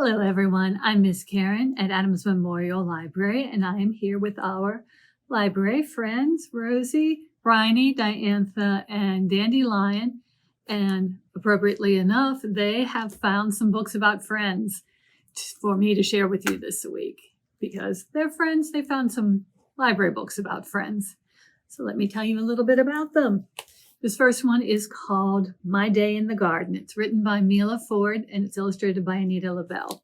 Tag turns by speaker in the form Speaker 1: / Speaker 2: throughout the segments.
Speaker 1: Hello, everyone. I'm Miss Karen at Adams Memorial Library, and I am here with our library friends, Rosie, Bryony, Diantha, and Dandelion. And appropriately enough, they have found some books about friends for me to share with you this week because they're friends. They found some library books about friends. So let me tell you a little bit about them. This first one is called My Day in the Garden. It's written by Miela and it's illustrated by Anita Lobel.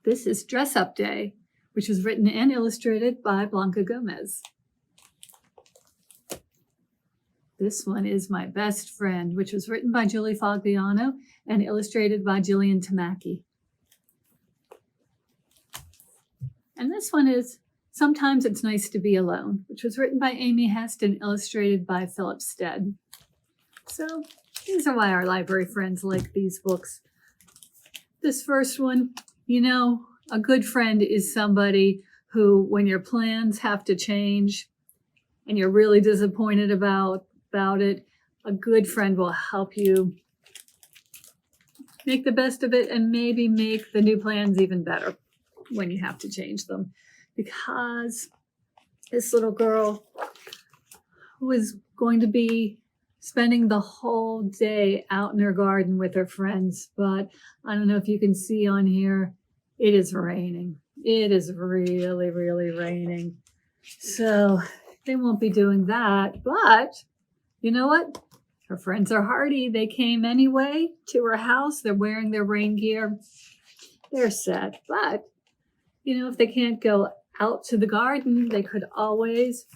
Speaker 1: This is Dress Up Day, which was written and illustrated by Blanca Gómez. This one is My Best Friend, which was written by Fogliano and illustrated by Jillian Tamaki. And this one is Sometimes It's Nice to Be Alone, which was written by Hest and illustrated by Stead. So these are why our library friends like these books. This first one, a good friend is somebody who, when your plans have to change and you're really disappointed about it, a good friend will help you make the best of it and maybe make the new plans even better when you have to change them. Because this little girl was going to be spending the whole day out in her garden with her friends. But I don't know if you can see on here, it is raining. It is really, really raining. So they won't be doing that. But you know what? Her friends are hardy. They came anyway to her house. They're wearing their rain gear. They're set. But, if they can't go out to the garden, they could always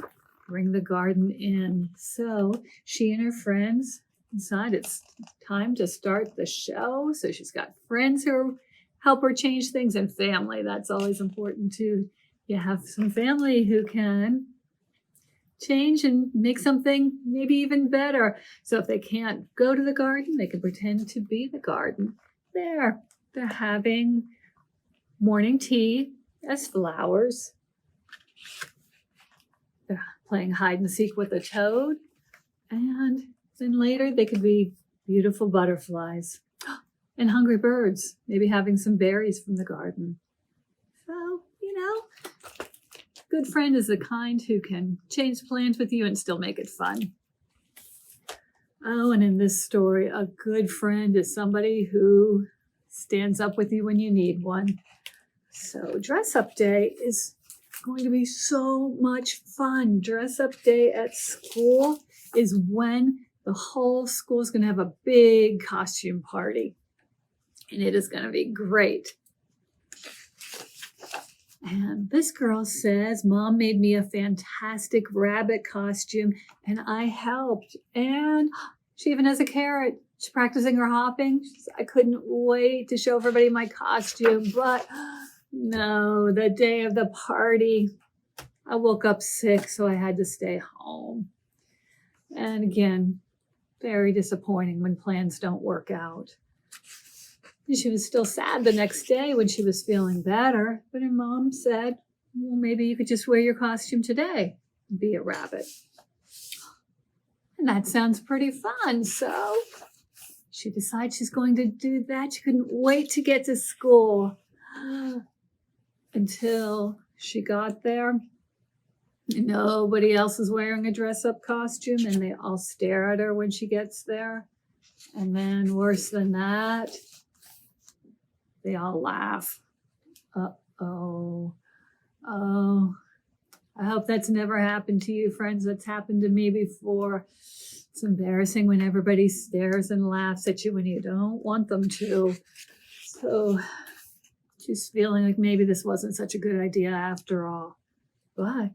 Speaker 1: bring the garden in. So she and her friends decided it's time to start the show. So she's got friends who help her change things and family. That's always important too. You have some family who can change and make something maybe even better. So if they can't go to the garden, they can pretend to be the garden. They're having morning tea as flowers. They're playing hide and seek with a toad. And then later they could be beautiful butterflies and hungry birds, maybe having some berries from the garden. So, good friend is the kind who can change plans with you and still make it fun. Oh, and in this story, a good friend is somebody who stands up with you when you need one. So Dress Up Day is going to be so much fun. Dress Up Day at school is when the whole school is going to have a big costume party. And it is going to be great. And this girl says, Mom made me a fantastic rabbit costume and I helped. And she even has a carrot. She's practicing her hopping. I couldn't wait to show everybody my costume, but no, the day of the party, I woke up sick, so I had to stay home. And again, very disappointing when plans don't work out. And she was still sad the next day when she was feeling better, but her mom said, well, maybe you could just wear your costume today and be a rabbit. And that sounds pretty fun, so she decides she's going to do that. She couldn't wait to get to school. Until she got there, nobody else is wearing a dress-up costume, and they all stare at her when she gets there. And then worse than that, they all laugh. Uh-oh. Oh, I hope that's never happened to you, friends. That's happened to me before. It's embarrassing when everybody stares and laughs at you when you don't want them to. So she's feeling like maybe this wasn't such a good idea after all. But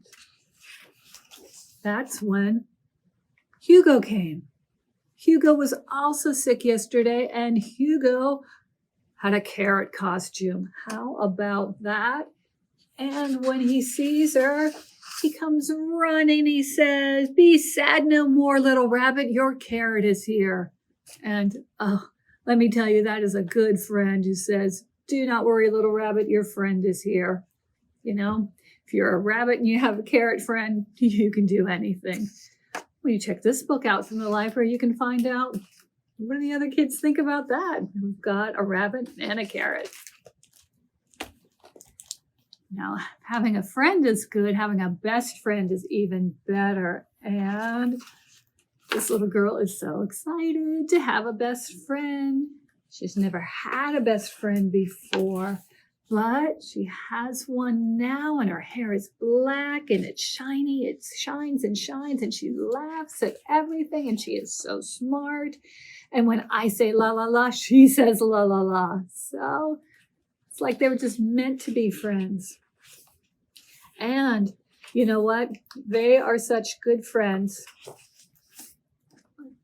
Speaker 1: that's when Hugo came. Hugo was also sick yesterday, and Hugo had a carrot costume. How about that? And when he sees her, he comes running. He says, be sad no more, little rabbit. Your carrot is here. And let me tell you, that is a good friend who says, do not worry, little rabbit, your friend is here. If you're a rabbit and you have a carrot friend, you can do anything. When you check this book out from the library, you can find out What do the other kids think about that? We've got a rabbit and a carrot. Now, having a friend is good. Having a best friend is even better. And this little girl is so excited to have a best friend. She's never had a best friend before, but she has one now, and her hair is black and it's shiny. It shines and shines, and she laughs at everything, and she is so smart. And when I say la la la, she says la la la. So it's like they were just meant to be friends. And you know what? They are such good friends,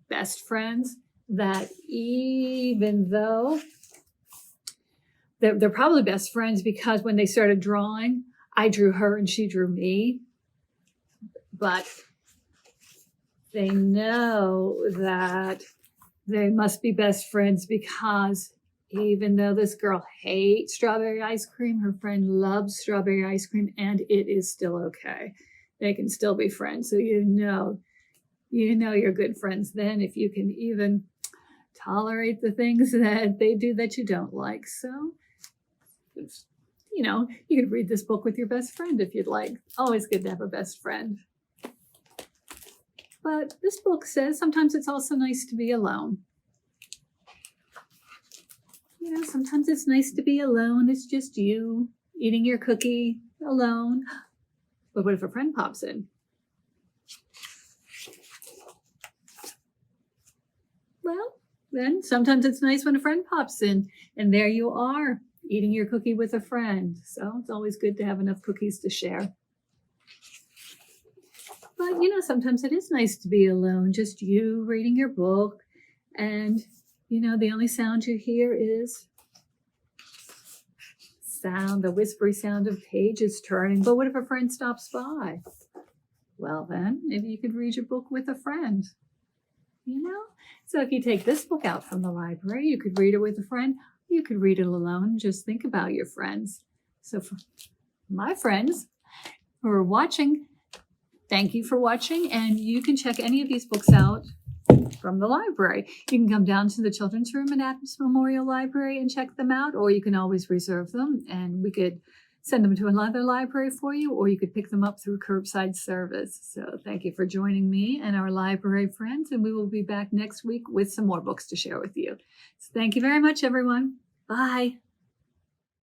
Speaker 1: best friends, that even though they're probably best friends because when they started drawing, I drew her and she drew me. But they know that they must be best friends because even though this girl hates strawberry ice cream, her friend loves strawberry ice cream, and it is still okay. They can still be friends. So you know you're good friends then if you can even tolerate the things that they do that you don't like. So, you could read this book with your best friend if you'd like. Always good to have a best friend. But this book says sometimes it's also nice to be alone. Sometimes it's nice to be alone. It's just you eating your cookie alone. But what if a friend pops in? Well, then sometimes it's nice when a friend pops in, and there you are, eating your cookie with a friend. So it's always good to have enough cookies to share. But, sometimes it is nice to be alone, just you reading your book, and the only sound you hear is the whispery sound of pages turning. But what if a friend stops by? Well, then maybe you could read your book with a friend. So if you take this book out from the library, you could read it with a friend. You could read it alone. Just think about your friends. So for my friends who are watching, thank you for watching. And you can check any of these books out from the library. You can come down to the children's room at Adams Memorial Library and check them out, or you can always reserve them and we could send them to another library for you, or you could pick them up through curbside service. So thank you for joining me and our library friends, and we will be back next week with some more books to share with you. So thank you very much, everyone. Bye.